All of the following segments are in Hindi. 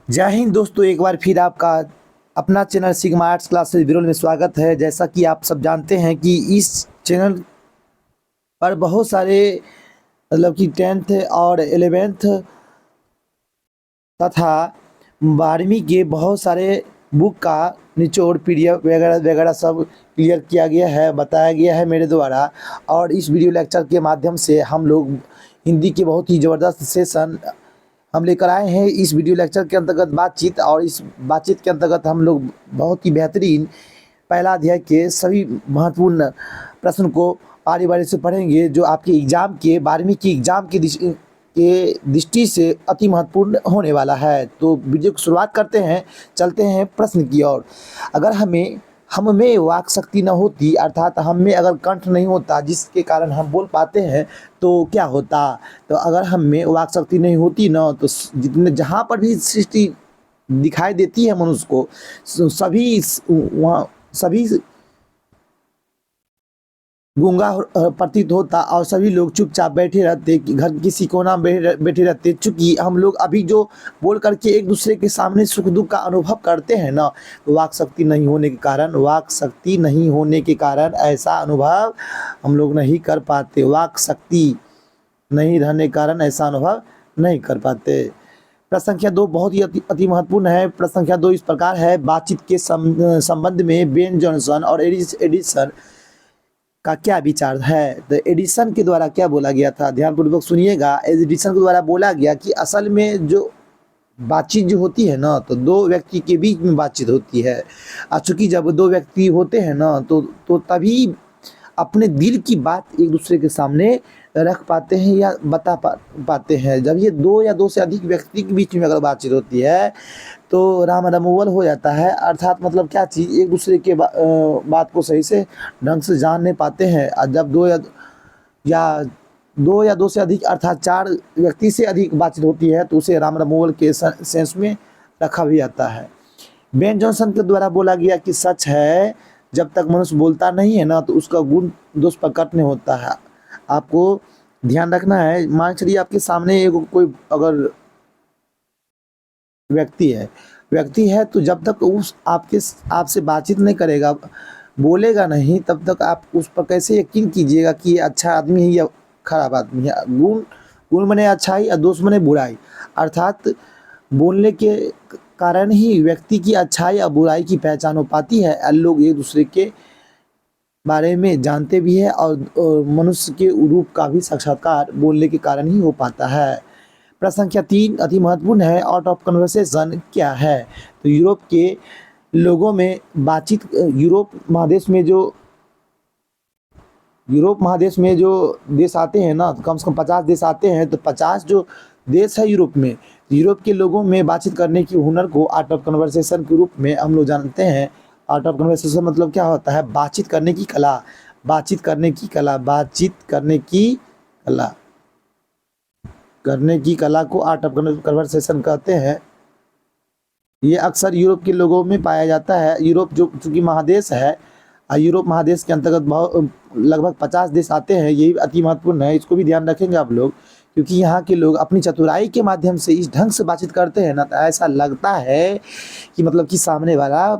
जय हिंद दोस्तों, एक बार फिर आपका अपना चैनल सिग्मा आर्ट्स क्लासेस विरोल में स्वागत है। जैसा कि आप सब जानते हैं कि इस चैनल पर बहुत सारे मतलब कि 10th और 11th तथा 12वीं के बहुत सारे बुक का निचोड़ पीडीएफ वगैरह वगैरह सब क्लियर किया गया है, बताया गया है मेरे द्वारा। और इस वीडियो लेक्चर के माध्यम से हम लोग हिंदी के बहुत ही ज़बरदस्त सेशन हम लेकर आए हैं। इस वीडियो लेक्चर के अंतर्गत बातचीत, और इस बातचीत के अंतर्गत हम लोग बहुत ही बेहतरीन पहला अध्याय के सभी महत्वपूर्ण प्रश्न को बारी बारी से पढ़ेंगे, जो आपके एग्ज़ाम के 12वीं की एग्ज़ाम के दृष्टि से अति महत्वपूर्ण होने वाला है। तो वीडियो की शुरुआत करते हैं, चलते हैं प्रश्न की ओर। अगर हम में वाक शक्ति न होती, अर्थात हम में अगर कंठ नहीं होता जिसके कारण हम बोल पाते हैं, तो क्या होता। तो अगर हम में वाक शक्ति नहीं होती ना, तो जितने जहाँ पर भी सृष्टि दिखाई देती है मनुष्य को, सभी वहाँ सभी गूंगा प्रतीत होता और सभी लोग चुपचाप बैठे रहते, कि घर किसी कोना में बैठे रहते। चूंकि हम लोग अभी जो बोल करके एक दूसरे के सामने सुख दुख का अनुभव करते हैं ना, वाक शक्ति नहीं होने के कारण, वाक शक्ति नहीं होने के कारण ऐसा अनुभव हम लोग नहीं कर पाते। वाक शक्ति नहीं रहने के कारण ऐसा अनुभव नहीं कर पाते। प्रश्न संख्या 2 बहुत ही अति महत्वपूर्ण है। प्रश्न संख्या 2 इस प्रकार है, बातचीत के संबंध में बेन जॉनसन और एडिसन का क्या विचार है। तो एडिसन के द्वारा क्या बोला गया था, ध्यानपूर्वक सुनिएगा। एडिसन के द्वारा बोला गया कि असल में जो बातचीत जो होती है ना, तो दो व्यक्ति के बीच में बातचीत होती है। चूँकि जब दो व्यक्ति होते हैं ना, तो तभी अपने दिल की बात एक दूसरे के सामने रख पाते हैं या बता पाते हैं। जब ये दो या दो से अधिक व्यक्ति के बीच में अगर बातचीत होती है, तो राम रमोवल हो जाता है। अर्थात मतलब क्या चीज़, एक दूसरे के बात को सही से ढंग से जान नहीं पाते हैं। और जब दो या दो से अधिक अर्थात 4 व्यक्ति से अधिक बातचीत होती है, तो उसे राम रमोवल के सेंस में रखा भी जाता है। बेन जॉनसन के द्वारा बोला गया कि सच है, जब तक मनुष्य बोलता नहीं है ना, तो उसका गुण दोष प्रकट नहीं होता है। आपको ध्यान रखना है। मान चलिए आपके सामने एक कोई अगर व्यक्ति है, तो जब तक उस आपसे बातचीत नहीं करेगा, बोलेगा नहीं, तब तक आप उस पर कैसे यकीन कीजिएगा कि ये अच्छा आदमी है या खराब आदमी है। गुण गुण मने अच्छाई और दोष मने बुराई। अर्थात बोलने के कारण ही व्यक्ति की अच्छाई या बुराई की पहचान हो पाती है। और लोग एक दूसरे के बारे में जानते भी है, और मनुष्य के रूप का भी साक्षात्कार बोलने के कारण ही हो पाता है। प्रश्न संख्या 3 अति महत्वपूर्ण है। आउट ऑफ कन्वर्सेशन क्या है। तो यूरोप के लोगों में बातचीत, यूरोप महादेश में जो देश आते हैं ना, कम से कम 50 देश आते हैं। तो 50 जो देश है यूरोप में, यूरोप के लोगों में बातचीत करने की हुनर को आर्ट ऑफ कन्वर्सेशन के रूप में हम लोग जानते हैं। आर्ट ऑफ कन्वर्सेशन मतलब क्या होता है, बातचीत करने की कला, बातचीत करने की कला, बातचीत करने की कला, करने की कला को आर्ट ऑफ कन्वर्सेशन कहते हैं। ये अक्सर यूरोप के लोगों में पाया जाता है। यूरोप जो चूँकि महादेश है, यूरोप महादेश के अंतर्गत बहुत लगभग 50 देश आते हैं। यही अति महत्वपूर्ण है, इसको भी ध्यान रखेंगे आप लोग, क्योंकि यहाँ के लोग अपनी चतुराई के माध्यम से इस ढंग से बातचीत करते हैं ना, तो ऐसा लगता है कि मतलब कि सामने वाला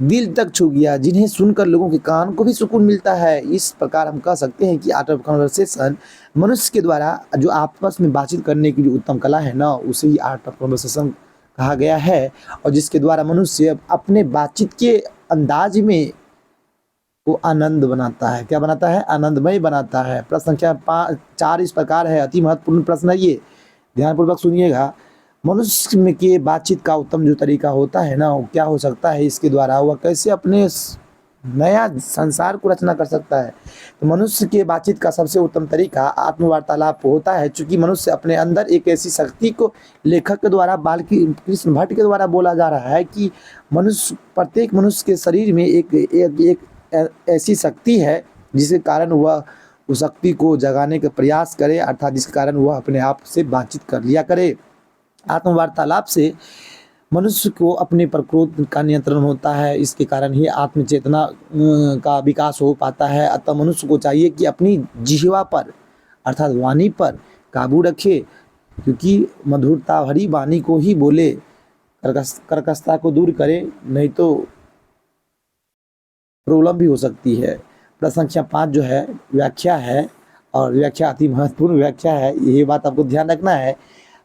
दिल तक छू गया, जिन्हें सुनकर लोगों के कान को भी सुकून मिलता है। इस प्रकार हम कह सकते हैं कि आर्ट ऑफ कन्वर्सेशन मनुष्य के द्वारा जो आपस में बातचीत करने की जो उत्तम कला है ना, उसे ही आर्ट ऑफ कन्वर्सेशन कहा गया है। और जिसके द्वारा मनुष्य अपने बातचीत के अंदाज में वो आनंद बनाता है। क्या बनाता है, आनंदमय बनाता है। प्रश्न संख्या 4 इस प्रकार है, अति महत्वपूर्ण प्रश्न है ये, ध्यानपूर्वक सुनिएगा। मनुष्य में के बातचीत का उत्तम जो तरीका होता है ना, वो क्या हो सकता है, इसके द्वारा वह कैसे अपने नया संसार को रचना कर सकता है। तो मनुष्य के बातचीत का सबसे उत्तम तरीका आत्मवार्तालाप होता है। चूँकि मनुष्य अपने अंदर एक ऐसी शक्ति को, लेखक के द्वारा बालकृष्ण भट्ट के द्वारा बोला जा रहा है कि प्रत्येक मनुष्य के शरीर में एक ऐसी शक्ति है, जिसके कारण वह उस शक्ति को जगाने का प्रयास करे, अर्थात जिसके कारण वह अपने आप से बातचीत कर लिया करे। आत्मवार्तालाप से मनुष्य को अपने पर क्रोध का नियंत्रण होता है। इसके कारण ही आत्मचेतना का विकास हो पाता है। अतः मनुष्य को चाहिए कि अपनी जिह्वा पर अर्थात वाणी पर काबू रखे, क्योंकि मधुरता भरी वाणी को ही बोले, कर्कशता को दूर करे, नहीं तो प्रॉब्लम भी हो सकती है। प्रश्न संख्या 5 जो है व्याख्या है, और व्याख्या अति महत्वपूर्ण व्याख्या है, ये बात आपको ध्यान रखना है।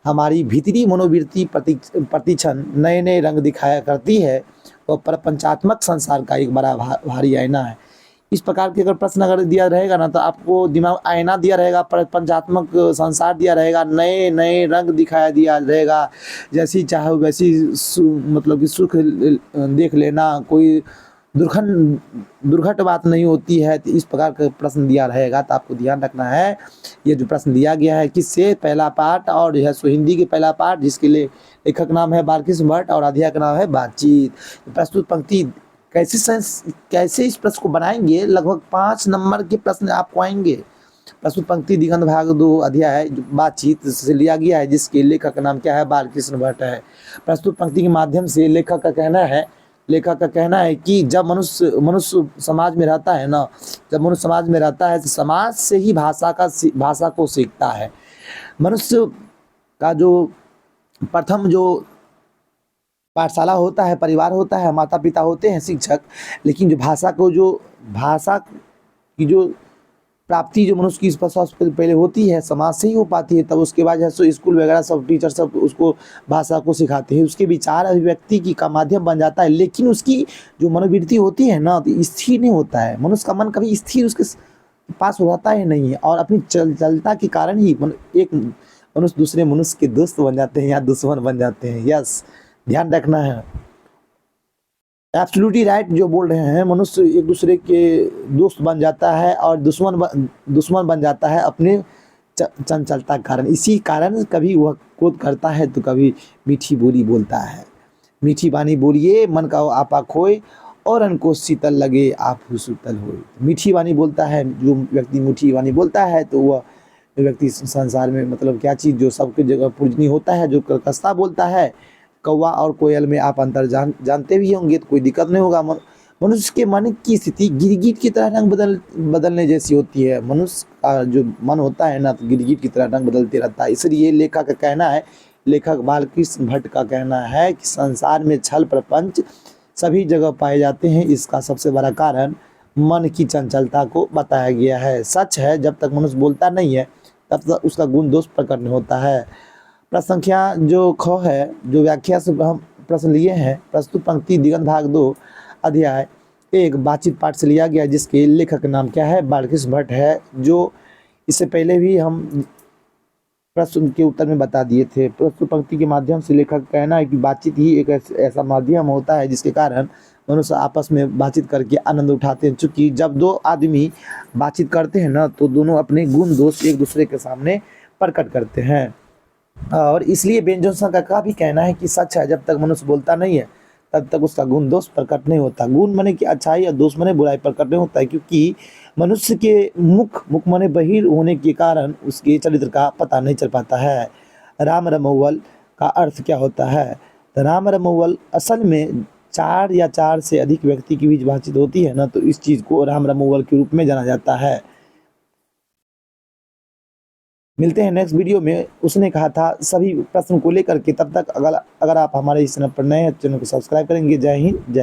हमारी भीतरी मनोवृत्ति प्रतिक्षण नए नए रंग दिखाया करती है, वह प्रपंचात्मक संसार का एक बड़ा भारी आईना है। इस प्रकार के अगर प्रश्न अगर दिया रहेगा ना, तो आपको दिमाग आईना दिया रहेगा, प्रपंचात्मक संसार दिया रहेगा, नए नए रंग दिखाया दिया रहेगा, जैसी चाहे वैसी मतलब कि सुख देख लेना, कोई दुर्घट बात नहीं होती है। तो इस प्रकार का प्रश्न दिया रहेगा, तो आपको ध्यान रखना है। ये जो प्रश्न दिया गया है किससे, पहला पाठ और यह सो हिंदी के पहला पाठ, जिसके लिए लेखक नाम है बालकृष्ण भट्ट और अध्याय का नाम है बातचीत। प्रस्तुत पंक्ति कैसे इस प्रश्न को बनाएंगे, लगभग 5 नंबर के प्रश्न आपको आएंगे। प्रस्तुत पंक्ति दिगंत भाग 2 अध्याय बातचीत से लिया गया है, जिसके लेखक का नाम क्या है, बालकृष्ण भट्ट है। प्रस्तुत पंक्ति के माध्यम से लेखक का कहना है कि जब मनुष्य समाज में रहता है ना, जब मनुष्य समाज में रहता है तो समाज से ही भाषा को सीखता है। मनुष्य का जो प्रथम जो पाठशाला होता है, परिवार होता है, माता पिता होते हैं शिक्षक, लेकिन जो भाषा की जो प्राप्ति जो मनुष्य की सबसे पहले होती है समाज से ही हो पाती है। तब उसके बाद जो स्कूल वगैरह सब टीचर सब उसको भाषा को सिखाते हैं, उसके विचार अभिव्यक्ति की का माध्यम बन जाता है। लेकिन उसकी जो मनोवृत्ति होती है ना, तो स्थिर नहीं होता है। मनुष्य का मन कभी स्थिर उसके पास रहता ही नहीं है, और अपनी चलता के कारण ही एक मनुष्य दूसरे मनुष्य के दोस्त बन जाते हैं या दुश्मन बन जाते हैं। यस, ध्यान रखना है। एब्सोल्युटली राइट जो बोल रहे हैं, मनुष्य एक दूसरे के दोस्त बन जाता है और दुश्मन बन जाता है अपने चंचलता के कारण। इसी कारण कभी वह क्रोध करता है तो कभी मीठी बोली बोलता है। मीठी वाणी बोलिए मन का आपा खोए, और अनको शीतल लगे आप सुतल हो। मीठी वाणी बोलता है जो व्यक्ति, मीठी वाणी बोलता है तो वह व्यक्ति संसार में मतलब क्या चीज़ जो सबके जगह पूजनीय होता है। जो कर्कशता बोलता है, कौवा और कोयल में आप अंतर जानते भी होंगे, तो कोई दिक्कत नहीं होगा। मनुष्य के मन की स्थिति गिरगिट की तरह रंग बदलने जैसी होती है। मनुष्य का जो मन होता है ना, तो गिरगिट की तरह रंग बदलते रहता है। इसलिए लेखक का कहना है, लेखक बालकृष्ण भट्ट का कहना है कि संसार में छल प्रपंच सभी जगह पाए जाते हैं। इसका सबसे बड़ा कारण मन की चंचलता को बताया गया है। सच है, जब तक मनुष्य बोलता नहीं है तब तक उसका गुण दोष प्रकट नहीं होता है। प्रश्न संख्या जो ख है, जो व्याख्या से हम प्रश्न लिए हैं, प्रस्तुत पंक्ति दिगंत भाग 2 अध्याय 1 बातचीत पाठ से लिया गया, जिसके लेखक नाम क्या है, बालकृष्ण भट्ट है। जो इससे पहले भी हम प्रश्न के उत्तर में बता दिए थे। प्रस्तुत पंक्ति के माध्यम से लेखक कहना है कि बातचीत ही एक ऐसा माध्यम होता है जिसके कारण मनुष्य आपस में बातचीत करके आनंद उठाते हैं। चूँकि जब 2 आदमी बातचीत करते हैं ना, तो दोनों अपने गुण दोष एक दूसरे के सामने प्रकट करते हैं। और इसलिए बेन जॉनसन का भी कहना है कि सच है, जब तक मनुष्य बोलता नहीं है तब तक उसका गुण दोष प्रकट नहीं होता। गुण माने कि अच्छाई या दोष माने बुराई प्रकट नहीं होता है, क्योंकि मनुष्य के मुख माने बहिर होने के कारण उसके चरित्र का पता नहीं चल पाता है। राम रमौवल का अर्थ क्या होता है? तो राम रमौवल असल में 4 या 4 से अधिक व्यक्ति के बीच बातचीत होती है ना, तो इस चीज़ को राम रमौवल के रूप में जाना जाता है। मिलते हैं नेक्स्ट वीडियो में। उसने कहा था सभी प्रश्न को लेकर के। तब तक अगर आप हमारे इस चैनल पर नए हैं, चैनल को सब्सक्राइब करेंगे। जय हिंद, जय